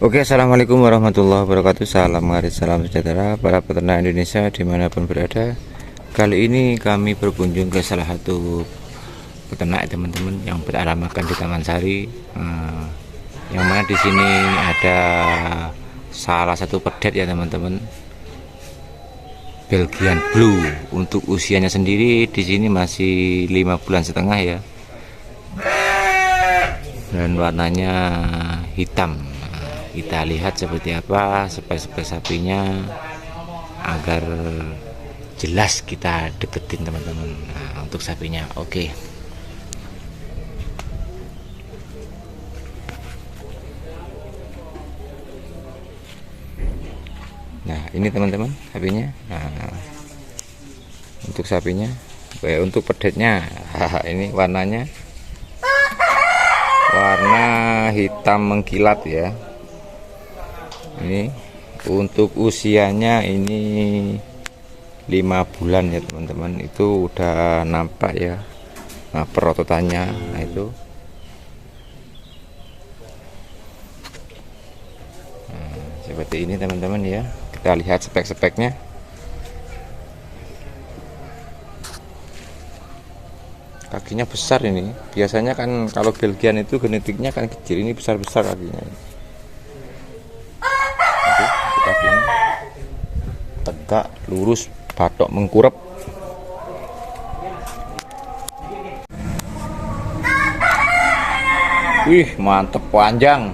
Oke, assalamualaikum warahmatullahi wabarakatuh. Salam ngarit, salam sejahtera para peternak Indonesia dimanapun berada. Kali ini kami berkunjung ke salah satu peternak teman-teman yang beralamatkan di Taman Sari. Yang mana di sini ada salah satu pedet ya teman-teman, Belgian Blue. Untuk usianya sendiri di sini masih 5,5 bulan ya, dan warnanya hitam. Kita lihat seperti apa spek-spek sapinya agar jelas kita deketin teman-teman. Nah, untuk sapinya oke. Nah, ini teman-teman sapinya. Nah, untuk sapinya, untuk pedetnya, ini warnanya warna hitam mengkilat ya. Ini untuk usianya ini 5 bulan ya teman-teman. Itu udah nampak ya, nah, perototannya. Nah itu seperti ini teman-teman ya. Kita lihat spek-speknya. Kakinya besar ini. Biasanya kan kalau Belgian itu genetiknya kan kecil, ini besar-besar kakinya. Kakinya tegak, lurus, batok mengkurep. Wih, mantep, panjang.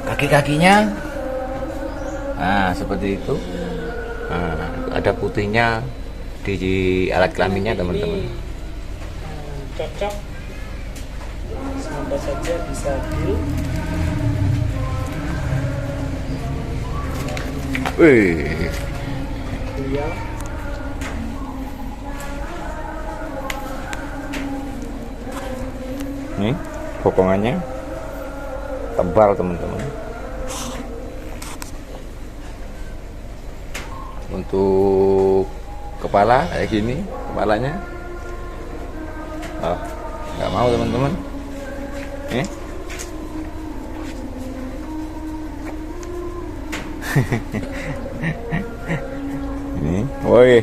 Kaki-kakinya nah seperti itu. Nah, ada putihnya di alat kelaminnya teman-teman. Cocok, semoga saja bisa deal. Wih, Iya. nih bokongannya tebal teman-teman. Untuk kepala kayak gini, kepalanya nggak mau teman-teman. Ini, woi,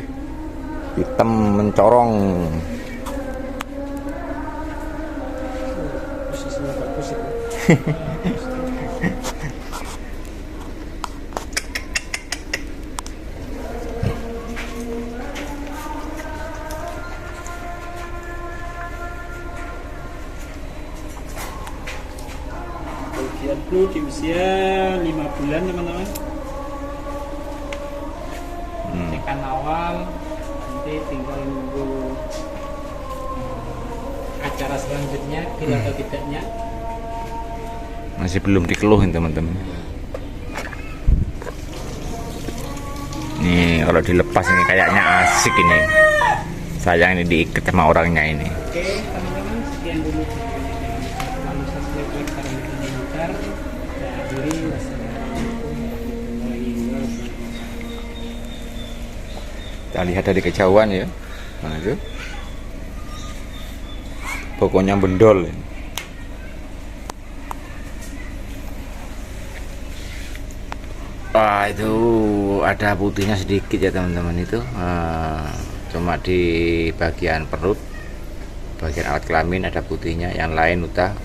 hitam mencorong. Posisinya bagus itu. Belgian Blue di usia 5 bulan teman-teman. Cekan awal, nanti tinggal nunggu acara selanjutnya deal atau tidaknya. Masih belum dikeluhin teman-teman. Nih kalau dilepas ini kayaknya asik ini. Sayang ini diikat sama orangnya ini. Oke teman-teman, sekian dulu videonya. Jangan lupa subscribe, like, share, dan komentar. Saya akhiri. Wassalamualaikum warahmatullahi wabarakatuh. Kita lihat dari kejauhan ya. Nah itu pokoknya bendol. Itu ada putihnya sedikit ya teman-teman. Itu cuma di bagian perut, bagian alat kelamin ada putihnya. Yang lain udah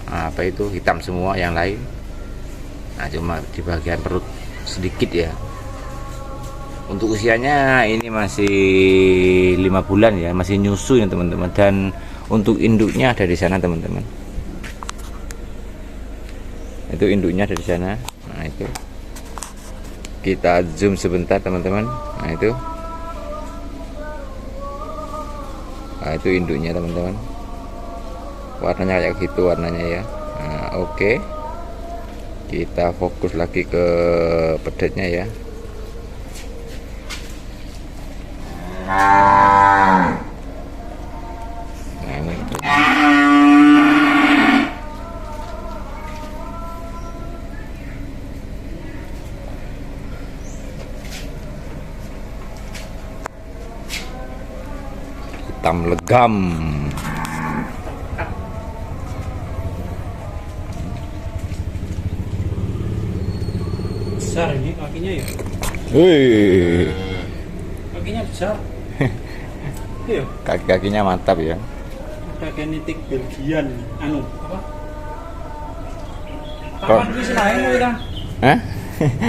apa itu hitam semua yang lain. Nah cuma di bagian perut sedikit ya. Untuk usianya ini masih 5 bulan ya, masih nyusu ya teman-teman. Dan untuk induknya ada di sana teman-teman. Itu induknya ada di sana. Nah itu kita zoom sebentar teman-teman. Nah itu induknya teman-teman. Warnanya kayak gitu warnanya ya. Nah, oke. Kita fokus lagi ke pedetnya ya. Nah, ini hitam legam. besar ini kakinya ya. Wih, Kakinya besar. Iya. kaki-kakinya mantap ya. Ada genetik Belgian. Anu apa? Kok- Kapan itu lain kita? Hah?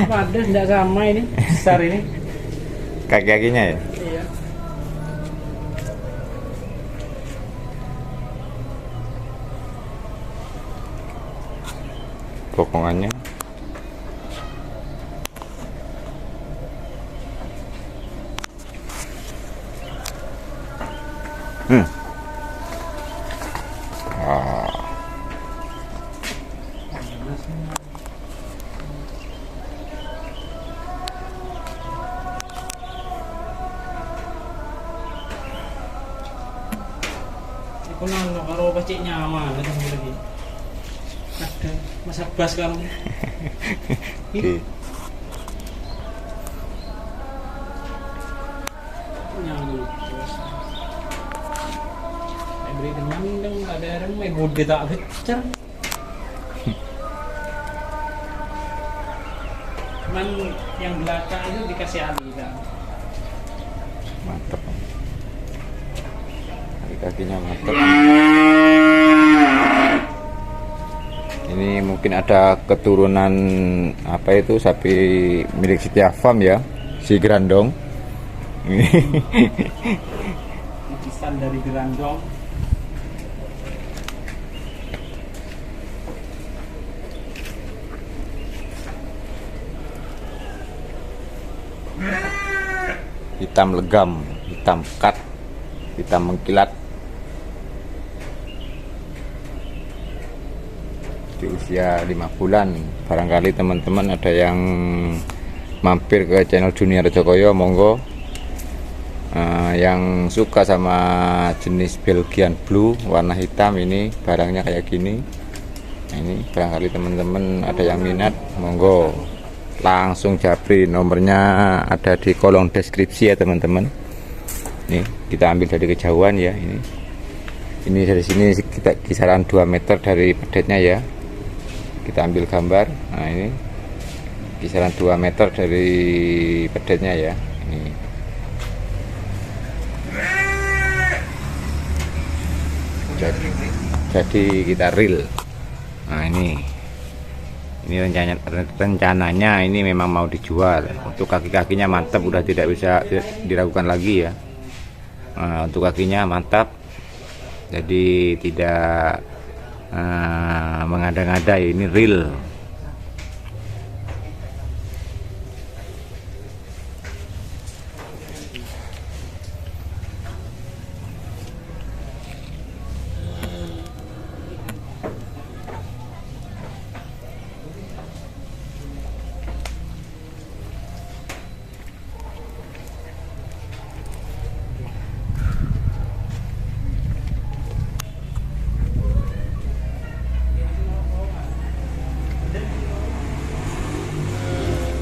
Apa ada tidak sama ini? Besar ini. Kaki-kakinya ya. Iya. Bokongannya. Ah, Iku nang karo pecik nyaman lagi. Ada masak bas karo. oke. Nyaman. Beri kenyang dong, ada orang main gede tak kecer. Cuman yang belakang itu dikasih ali kan. Mantap. Kaki-kakinya mantap. Ini mungkin ada keturunan apa itu sapi milik Setia Farm ya, si Grandong. Lukisan dari Grandong. Hitam legam, hitam pekat, hitam mengkilat. Di usia 5 bulan. Barangkali teman-teman ada yang mampir ke channel Junior Jokoyo, monggo. Yang suka sama jenis Belgian Blue warna hitam, ini barangnya kayak gini. Nah, ini barangkali teman-teman ada yang minat, monggo langsung japri. Nomornya ada di kolom deskripsi ya teman-teman. Nih kita ambil dari kejauhan ya. Ini dari sini kita kisaran 2 meter dari pedetnya ya. Kita ambil gambar. Nah ini kisaran 2 meter dari pedetnya ya. Ini jadi kita reel. Nah ini rencananya ini memang mau dijual. Untuk kaki-kakinya mantap, udah tidak bisa diragukan lagi ya. Nah, untuk kakinya mantap, jadi tidak mengada-ngada, ini real.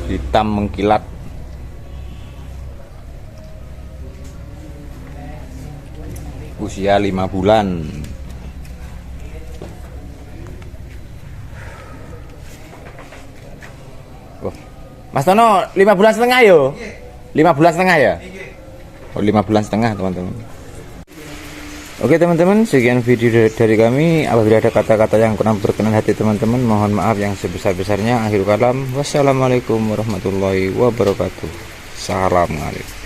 Hitam mengkilat. Usia 5 bulan. Oh, Mas Tono 5 bulan setengah yo. 5 bulan setengah ya? Oh, 5 bulan setengah teman-teman. Oke teman-teman, sekian video dari kami. Apabila ada kata-kata yang kurang berkenan hati teman-teman, mohon maaf yang sebesar-besarnya. Akhirul kalam, wassalamualaikum warahmatullahi wabarakatuh. Salam alaikum.